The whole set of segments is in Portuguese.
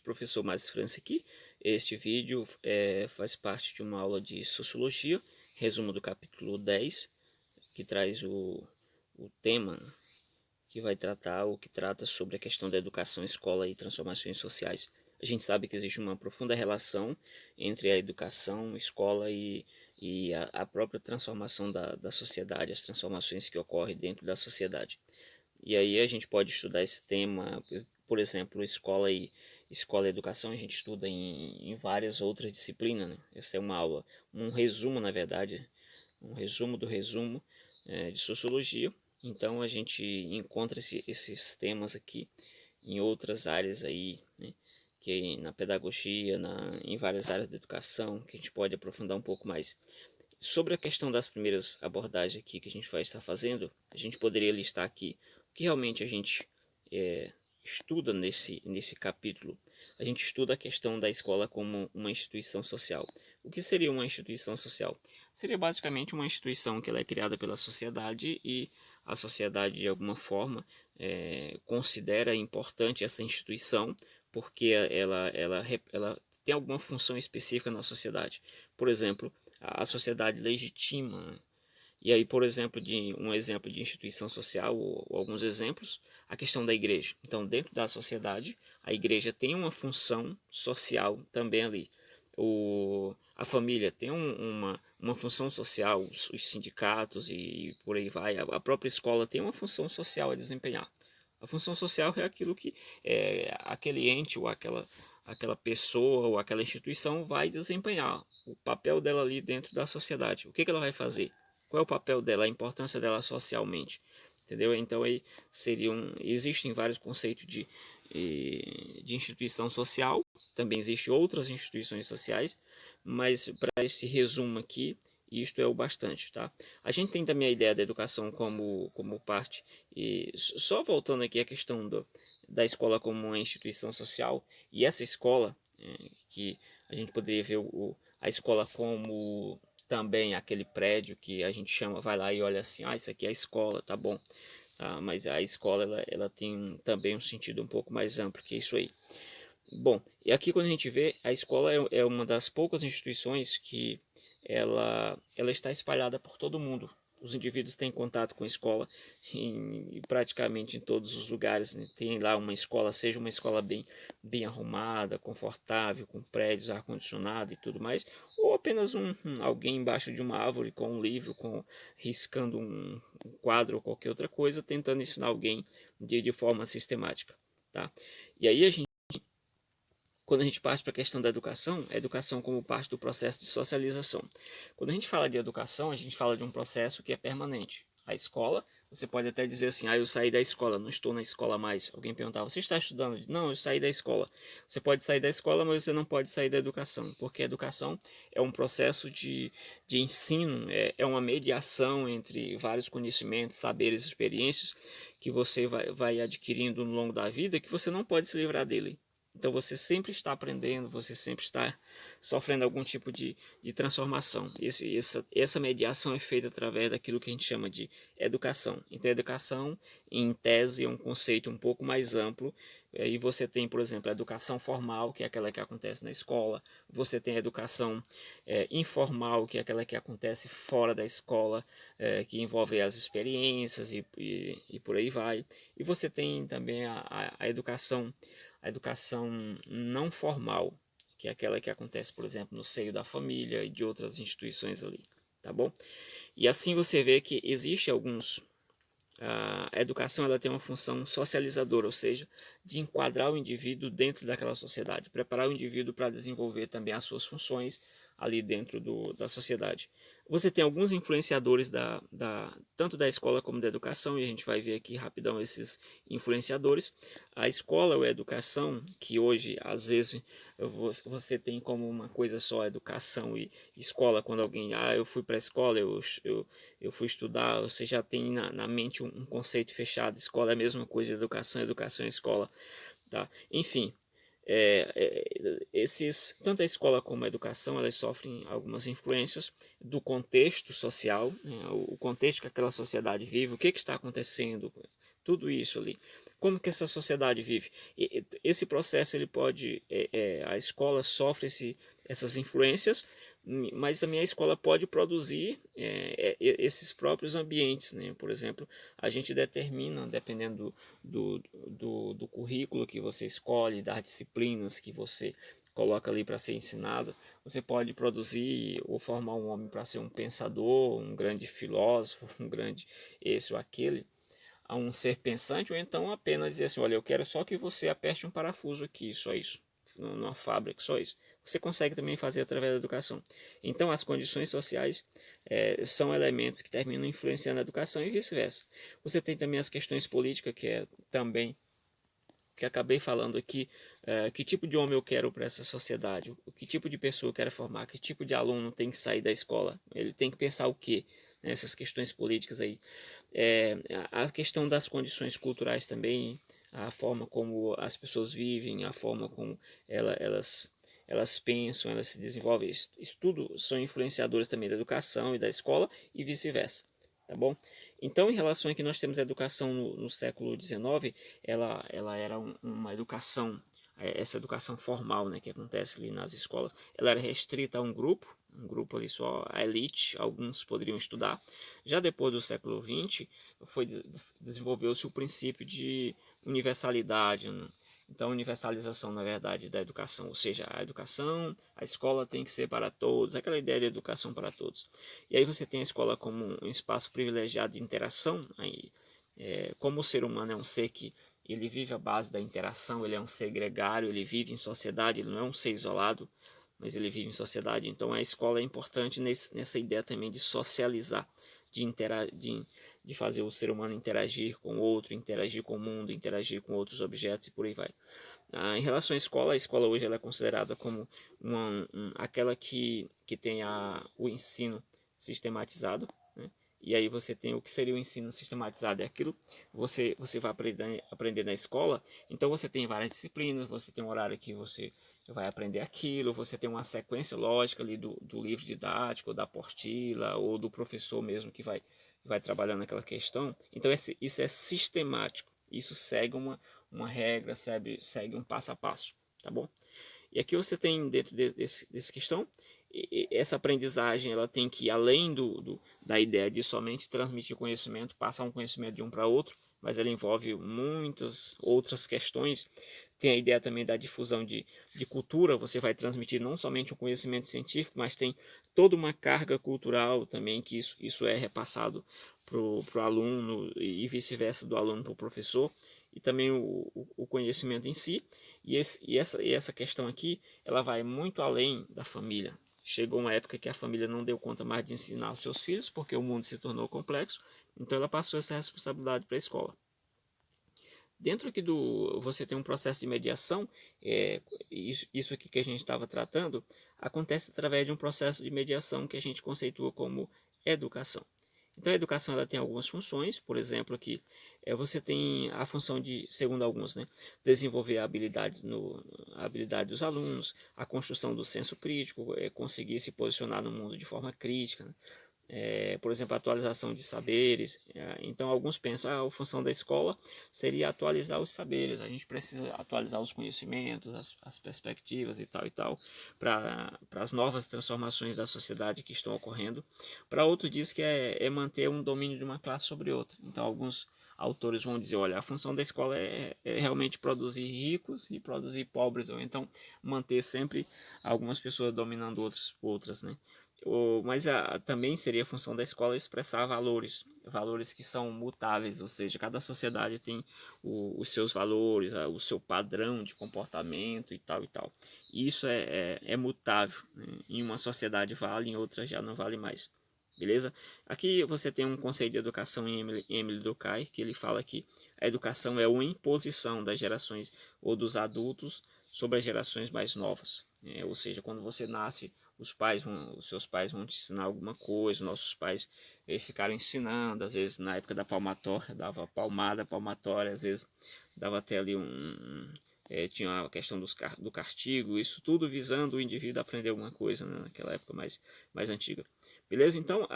professor Márcio França aqui. Este vídeo faz parte de uma aula de Sociologia, resumo do capítulo 10, que traz o tema que vai tratar ou que trata sobre a questão da educação, escola e transformações sociais. A gente sabe que existe uma profunda relação entre a educação, escola e a própria transformação da sociedade, as transformações que ocorrem dentro da sociedade. E aí a gente pode estudar esse tema, por exemplo, escola e educação, a gente estuda em várias outras disciplinas, né? Essa é uma aula, um resumo, na verdade, um resumo do resumo de sociologia. Então a gente encontra esses temas aqui em outras áreas aí, né? Que na pedagogia, em várias áreas da educação, que a gente pode aprofundar um pouco mais. Sobre a questão das primeiras abordagens aqui que a gente vai estar fazendo, a gente poderia listar aqui o que realmente a gente estuda nesse capítulo. A gente estuda a questão da escola como uma instituição social. O que seria uma instituição social? Seria basicamente uma instituição que ela é criada pela sociedade e a sociedade de alguma forma considera importante essa instituição porque ela tem alguma função específica na sociedade. Por exemplo, a sociedade legitima. E aí, por exemplo, um exemplo de instituição social, ou alguns exemplos, a questão da igreja. Então, dentro da sociedade, a igreja tem uma função social também ali. A família tem uma função social, os sindicatos e por aí vai. A própria escola tem uma função social a desempenhar. A função social é aquilo que aquele ente ou aquela pessoa ou aquela instituição vai desempenhar, o papel dela ali dentro da sociedade. O que ela vai fazer? Qual é o papel dela, a importância dela socialmente? Entendeu? Então aí existem vários conceitos de instituição social, também existem outras instituições sociais, mas para esse resumo aqui, isto é o bastante, tá? A gente tem também a ideia da educação como parte, e só voltando aqui à questão da escola como uma instituição social, e essa escola, que a gente poderia ver a escola como também aquele prédio que a gente chama, vai lá e olha assim, isso aqui é a escola, tá bom. Mas a escola ela tem também um sentido um pouco mais amplo que isso aí. Bom, e aqui quando a gente vê, a escola é uma das poucas instituições que ela está espalhada por todo mundo. Os indivíduos têm contato com a escola praticamente em todos os lugares, né? Tem lá uma escola, seja uma escola bem arrumada, confortável, com prédios, ar-condicionado e tudo mais, ou apenas alguém embaixo de uma árvore com um livro, riscando um quadro ou qualquer outra coisa, tentando ensinar alguém de forma sistemática. Tá? E aí quando a gente parte para a questão da educação, a educação como parte do processo de socialização. Quando a gente fala de educação, a gente fala de um processo que é permanente. A escola, você pode até dizer assim, eu saí da escola, não estou na escola mais. Alguém perguntava, você está estudando? Não, eu saí da escola. Você pode sair da escola, mas você não pode sair da educação, porque a educação é um processo de ensino, é uma mediação entre vários conhecimentos, saberes, experiências que você vai adquirindo no longo da vida, que você não pode se livrar dele. Então você sempre está aprendendo, você sempre está sofrendo algum tipo de transformação. Essa mediação é feita através daquilo que a gente chama de educação. Então a educação, em tese, é um conceito um pouco mais amplo. E você tem, por exemplo, a educação formal, que é aquela que acontece na escola. Você tem a educação informal, que é aquela que acontece fora da escola, que envolve as experiências e por aí vai. E você tem também a educação não formal, que é aquela que acontece, por exemplo, no seio da família e de outras instituições ali, tá bom? E assim você vê que existe a educação ela tem uma função socializadora, ou seja, de enquadrar o indivíduo dentro daquela sociedade, preparar o indivíduo para desenvolver também as suas funções ali dentro da sociedade. Você tem alguns influenciadores tanto da escola como da educação, e a gente vai ver aqui rapidão esses influenciadores. A escola ou a educação, que hoje às vezes você tem como uma coisa só educação e escola, quando alguém, eu fui para a escola, eu fui estudar, você já tem na mente um conceito fechado, escola é a mesma coisa, educação é escola, tá? Enfim, tanto a escola como a educação, elas sofrem algumas influências do contexto social, né, o contexto que aquela sociedade vive, o que está acontecendo, tudo isso ali. como que essa sociedade vive. Esse processo ele pode, a escola sofre essas influências, mas também a escola pode produzir esses próprios ambientes, né? Por exemplo, a gente determina, dependendo do currículo que você escolhe, das disciplinas que você coloca ali para ser ensinado, você pode produzir ou formar um homem para ser um pensador, um grande filósofo, um grande esse ou aquele, a um ser pensante, ou então apenas dizer assim, olha, eu quero só que você aperte um parafuso aqui, só isso, numa fábrica, só isso. Você consegue também fazer através da educação. Então, as condições sociais são elementos que terminam influenciando a educação e vice-versa. Você tem também as questões políticas, que é também que acabei falando aqui, que tipo de homem eu quero para essa sociedade, que tipo de pessoa eu quero formar, que tipo de aluno tem que sair da escola, ele tem que pensar o quê, essas questões políticas aí. A questão das condições culturais também, a forma como as pessoas vivem, a forma como elas pensam, elas se desenvolvem, isso tudo são influenciadores também da educação e da escola e vice-versa, tá bom? Então, em relação a que nós temos a educação no século XIX, ela era uma educação, essa educação formal, né, que acontece ali nas escolas, ela era restrita a um grupo ali só, a elite, alguns poderiam estudar. Já depois do século XX, desenvolveu-se o princípio de universalidade, né? Então, universalização, na verdade, da educação, ou seja, a escola tem que ser para todos, aquela ideia de educação para todos. E aí você tem a escola como um espaço privilegiado de interação, aí, como o ser humano é um ser que ele vive à base da interação, ele é um ser gregário, ele vive em sociedade, ele não é um ser isolado, mas ele vive em sociedade. Então a escola é importante nessa ideia também de socializar, de fazer o ser humano interagir com o outro, interagir com o mundo, interagir com outros objetos e por aí vai. Em relação à escola, a escola hoje ela é considerada como aquela que tem o ensino sistematizado, né? E aí você tem o que seria o ensino sistematizado, é aquilo que você vai aprender na escola, então você tem várias disciplinas, você tem um horário que você vai aprender aquilo, você tem uma sequência lógica ali do livro didático, da apostila, ou do professor mesmo que vai trabalhando naquela questão. Então isso é sistemático, isso segue uma regra, segue um passo a passo, tá bom? E aqui você tem dentro desse questão, essa aprendizagem ela tem que ir além da ideia de somente transmitir conhecimento, passar um conhecimento de um para outro, mas ela envolve muitas outras questões. Tem a ideia também da difusão de cultura, você vai transmitir não somente um conhecimento científico, mas tem toda uma carga cultural também, que isso é repassado para o aluno e vice-versa, do aluno para o professor, e também o conhecimento em si. E essa questão aqui, ela vai muito além da família. Chegou uma época que a família não deu conta mais de ensinar os seus filhos, porque o mundo se tornou complexo, então ela passou essa responsabilidade para a escola. Dentro aqui você tem um processo de mediação, isso aqui que a gente estava tratando, acontece através de um processo de mediação que a gente conceitua como educação. Então a educação ela tem algumas funções, por exemplo aqui, você tem a função de, segundo alguns, né, desenvolver a habilidade dos alunos, a construção do senso crítico, conseguir se posicionar no mundo de forma crítica, né? Por exemplo, a atualização de saberes. Então, alguns pensam a função da escola seria atualizar os saberes. A gente precisa atualizar os conhecimentos, as perspectivas e tal, para as novas transformações da sociedade que estão ocorrendo. Para outro, diz que é manter um domínio de uma classe sobre outra. Então, alguns autores vão dizer, olha, a função da escola é realmente produzir ricos e produzir pobres, ou então manter sempre algumas pessoas dominando outras, né? Mas também seria a função da escola expressar valores que são mutáveis, ou seja, cada sociedade tem os seus valores, o seu padrão de comportamento e tal e tal. E isso é mutável, né? Em uma sociedade vale, em outra já não vale mais. Beleza? Aqui você tem um conceito de educação em Emile Durkheim, que ele fala que a educação é uma imposição das gerações ou dos adultos sobre as gerações mais novas. Ou seja, quando você nasce, os seus pais vão te ensinar alguma coisa, nossos pais ficaram ensinando, às vezes na época da palmatória, dava palmatória, às vezes dava até ali tinha a questão do castigo, isso tudo visando o indivíduo aprender alguma coisa, né, naquela época mais antiga. Beleza? Então,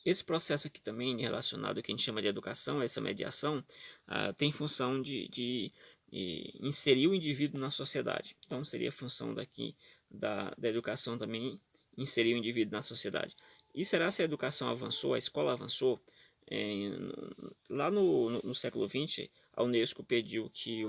Esse processo aqui também relacionado ao que a gente chama de educação, essa mediação, tem função de inserir o indivíduo na sociedade. Então seria a função daqui da educação também inserir o indivíduo na sociedade. E será se a educação avançou, a escola avançou? Lá no século XX, a Unesco pediu que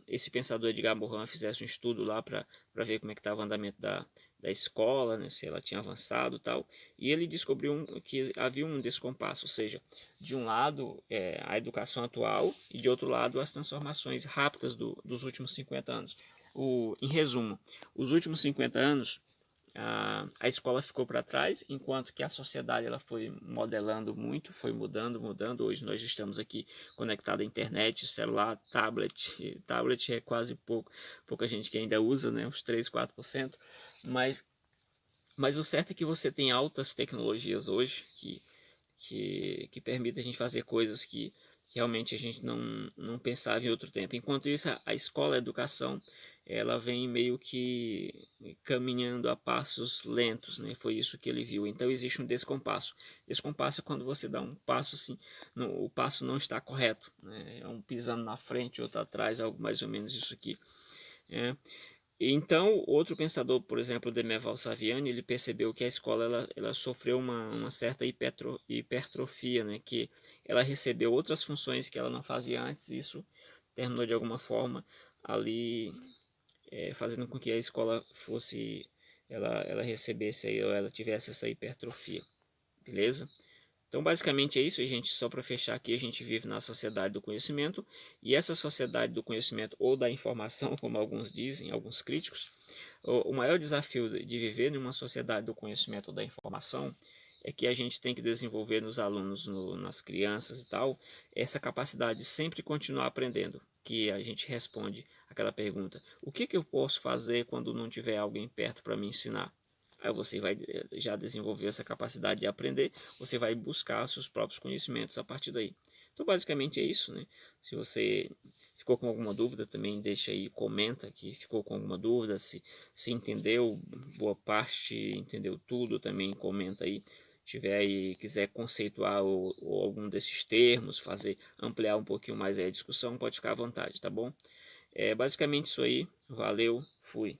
esse pensador Edgar Morin fizesse um estudo lá para ver como é que estava o andamento da escola, né, se ela tinha avançado e tal, e ele descobriu que havia um descompasso, ou seja, de um lado a educação atual e de outro lado as transformações rápidas dos últimos 50 anos. Em resumo, os últimos 50 anos a escola ficou para trás, enquanto que a sociedade ela foi modelando muito, foi mudando. Hoje nós estamos aqui conectados à internet, celular, tablet é quase pouca gente que ainda usa, né, uns 3, 4%, mas o certo é que você tem altas tecnologias hoje que permitem a gente fazer coisas que realmente a gente não pensava em outro tempo. Enquanto isso, a escola, a educação, ela vem meio que caminhando a passos lentos, né? Foi isso que ele viu. Então existe um descompasso. Descompasso é quando você dá um passo assim, o passo não está correto, né? É um pisando na frente, outro atrás, algo mais ou menos isso aqui. Então, outro pensador, por exemplo, Demerval Saviani, ele percebeu que a escola ela sofreu uma certa hipertrofia, né? Que ela recebeu outras funções que ela não fazia antes, e isso terminou de alguma forma ali fazendo com que a escola ela recebesse aí, ou ela tivesse essa hipertrofia, beleza? Então, basicamente é isso, gente. Só para fechar aqui, a gente vive na sociedade do conhecimento, e essa sociedade do conhecimento ou da informação, como alguns dizem, alguns críticos, o maior desafio de viver numa sociedade do conhecimento ou da informação é que a gente tem que desenvolver nos alunos, nas crianças e tal, essa capacidade de sempre continuar aprendendo, que a gente responde aquela pergunta: o que eu posso fazer quando não tiver alguém perto para me ensinar? Aí você vai já desenvolver essa capacidade de aprender, você vai buscar seus próprios conhecimentos a partir daí. Então basicamente é isso, né? Se você ficou com alguma dúvida, também deixa aí, comenta que ficou com alguma dúvida, se entendeu boa parte, entendeu tudo, também comenta aí. Se tiver aí, quiser conceituar ou algum desses termos, ampliar um pouquinho mais a discussão, pode ficar à vontade, tá bom? É basicamente isso aí, valeu, fui.